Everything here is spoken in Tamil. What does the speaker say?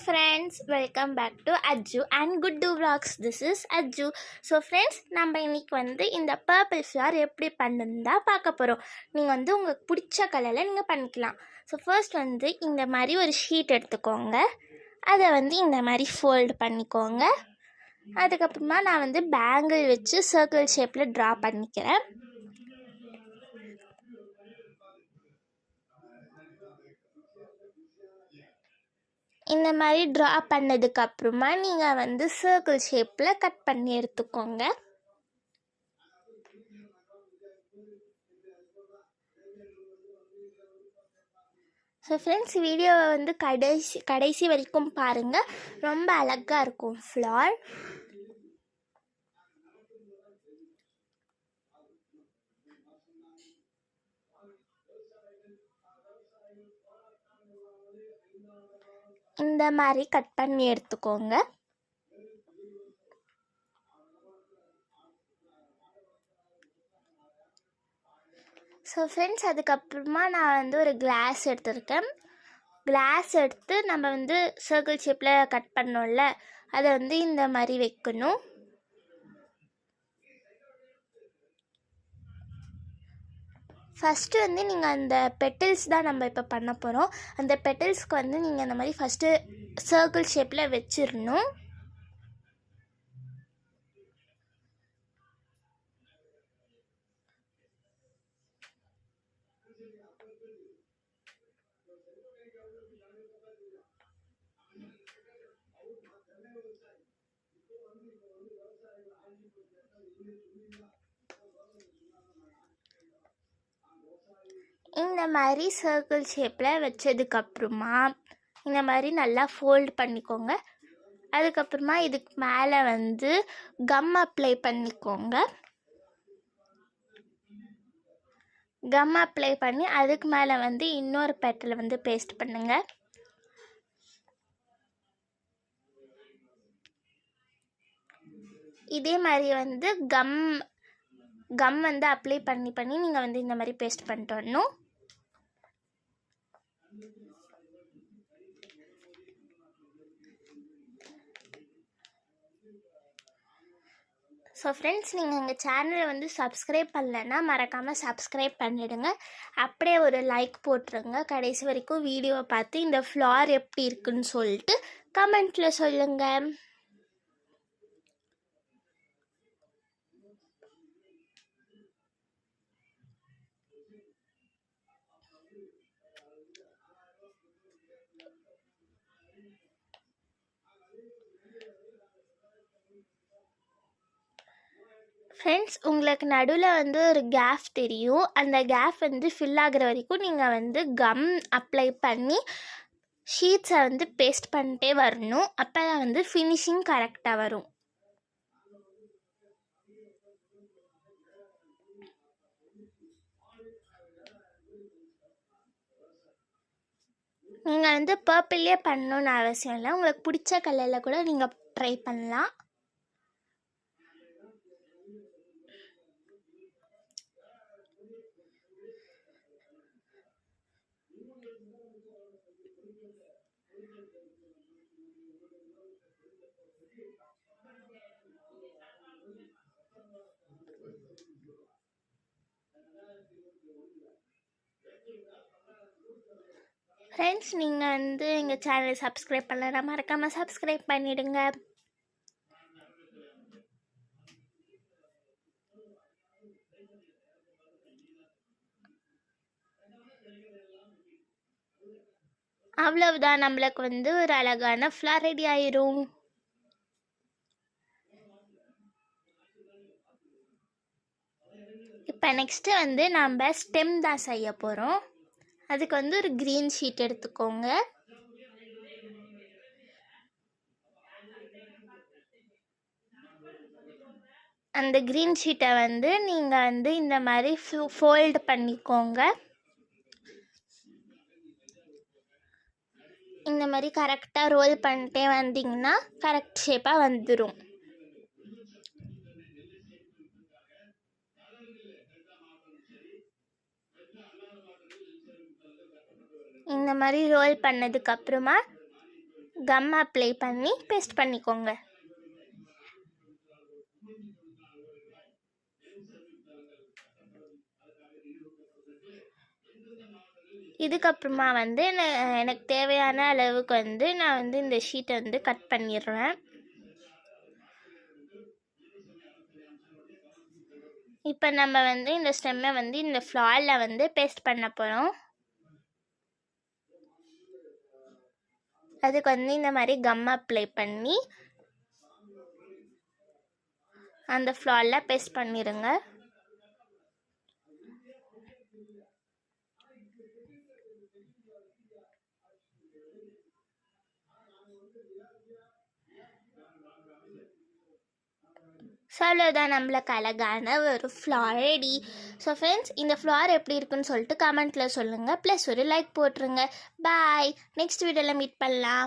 friends, welcome back to Ajju and Good Do Vlogs. This is Ajju. So friends, நம்ம இன்னைக்கு வந்து இந்த பர்பிள் ஃப்ளவர் எப்படி பண்ணுறதா பார்க்க போகிறோம். நீங்கள் வந்து உங்களுக்கு பிடிச்ச கலரில் நீங்கள் பண்ணிக்கலாம். ஸோ ஃபர்ஸ்ட் வந்து இந்த மாதிரி ஒரு ஷீட் எடுத்துக்கோங்க. அதை வந்து இந்த மாதிரி ஃபோல்டு பண்ணிக்கோங்க. அதுக்கப்புறமா நான் வந்து பேங்கிள் வச்சு சர்க்கிள் ஷேப்பில் ட்ரா பண்ணிக்கிறேன். இந்த மாதிரி ட்ரா பண்ணதுக்கப்புறமா நீங்கள் வந்து சர்க்கிள் ஷேப்பில் கட் பண்ணி எடுத்துக்கோங்க. ஸோ ஃப்ரெண்ட்ஸ், வீடியோவை வந்து கடைசி வரைக்கும் பாருங்கள். ரொம்ப அழகாக இருக்கும் ஃப்ளவர். இந்த மாதிரி கட் பண்ணி எடுத்துக்கோங்க. ஸோ ஃப்ரெண்ட்ஸ், அதுக்கப்புறமா நான் வந்து ஒரு கிளாஸ் எடுத்துருக்கேன். கிளாஸ் எடுத்து நம்ம வந்து சர்க்கிள் ஷேப்பில் கட் பண்ணோம்ல, அதை வந்து இந்த மாதிரி வைக்கணும். ஃபஸ்ட்டு வந்து நீங்கள் அந்த பெட்டல்ஸ் தான் நம்ம இப்போ பண்ண போகிறோம். அந்த பெட்டல்ஸ்க்கு வந்து நீங்கள் இந்த மாதிரி ஃபஸ்ட்டு சர்க்கிள் ஷேப்பில் வச்சிடணும். இந்த மாதிரி சர்க்கிள் ஷேப்பில் வச்சதுக்கப்புறமா இந்த மாதிரி நல்லா ஃபோல்டு பண்ணிக்கோங்க. அதுக்கப்புறமா இதுக்கு மேலே வந்து கம் அப்ளை பண்ணிக்கோங்க. கம் அப்ளை பண்ணி அதுக்கு மேலே வந்து இன்னொரு பெட்டலை வந்து பேஸ்ட் பண்ணுங்கள். இதே மாதிரி வந்து கம் வந்து அப்ளை பண்ணி நீங்கள் வந்து இந்த மாதிரி பேஸ்ட் பண்ணிட்டு வரணும். ஸோ ஃப்ரெண்ட்ஸ், நீங்கள் எங்கள் சேனலை வந்து சப்ஸ்கிரைப் பண்ணலைன்னா மறக்காமல் சப்ஸ்கிரைப் பண்ணிவிடுங்க. அப்படியே ஒரு லைக் போட்டுருங்க. கடைசி வரைக்கும் வீடியோவை பார்த்து இந்த ஃப்ளவர் எப்படி இருக்குன்னு சொல்லிட்டு கமெண்ட்டில் சொல்லுங்கள். ஃப்ரெண்ட்ஸ், உங்களுக்கு நடுவில் வந்து ஒரு கேப் தெரியும். அந்த கேப் வந்து ஃபில் ஆகிற வரைக்கும் நீங்கள் வந்து கம் அப்ளை பண்ணி ஷீட்ஸை வந்து பேஸ்ட் பண்ணிட்டே வரணும். அப்போ தான் வந்து ஃபினிஷிங் கரெக்டாக வரும். நீங்கள் வந்து பர்பிள்லே பண்ணணுன்னு அவசியம் இல்லை. உங்களுக்கு பிடிச்ச கலரில் கூட நீங்கள் ட்ரை பண்ணலாம். ஃப்ரெண்ட்ஸ், நீங்கள் வந்து எங்கள் சேனலை சப்ஸ்கிரைப் பண்ணலன்னா மறக்காமல் சப்ஸ்கிரைப் பண்ணிவிடுங்க. அவ்வளவுதான், நம்மளுக்கு வந்து ஒரு அழகான ஃப்ளவர் ரெடி ஆயிரும். இப்போ நெக்ஸ்ட்டு வந்து நம்ம ஸ்டெம் தான் செய்ய போகிறோம். அதுக்கு வந்து ஒரு க்ரீன் ஷீட் எடுத்துக்கோங்க. அந்த க்ரீன் ஷீட்டை வந்து நீங்கள் வந்து இந்த மாதிரி ஃபோல்டு பண்ணிக்கோங்க. இந்த மாதிரி கரெக்டாக ரோல் பண்ணிட்டே வந்தீங்கன்னா கரெக்ட் ஷேப்பாக வந்துடும். இந்த மாதிரி ரோல் பண்ணதுக்கப்புறமா கம் அப்ளை பண்ணி பேஸ்ட் பண்ணிக்கோங்க. இதுக்கப்புறமா வந்து எனக்கு தேவையான அளவுக்கு வந்து நான் வந்து இந்த ஷீட்டை வந்து கட் பண்ணிடுறேன். இப்போ நம்ம வந்து இந்த ஸ்டெம்மை வந்து இந்த ஃப்ளாரில் வந்து பேஸ்ட் பண்ண போகிறோம். அதுக்கு வந்து இந்த மாதிரி கம் அப்ளை பண்ணி அந்த ஃப்ளாரில் பேஸ்ட் பண்ணிடுங்க. ஸோ அவ்வளோதான், நம்மளுக்கு அழகான ஒரு ஃப்ளார் ரெடி. ஸோ ஃப்ரெண்ட்ஸ், இந்த ஃப்ளார் எப்படி இருக்குன்னு சொல்லிட்டு கமெண்ட்டில் சொல்லுங்கள். ப்ளஸ் ஒரு லைக் போட்டுருங்க. பாய், நெக்ஸ்ட் வீடியோவில் மீட் பண்ணலாம்.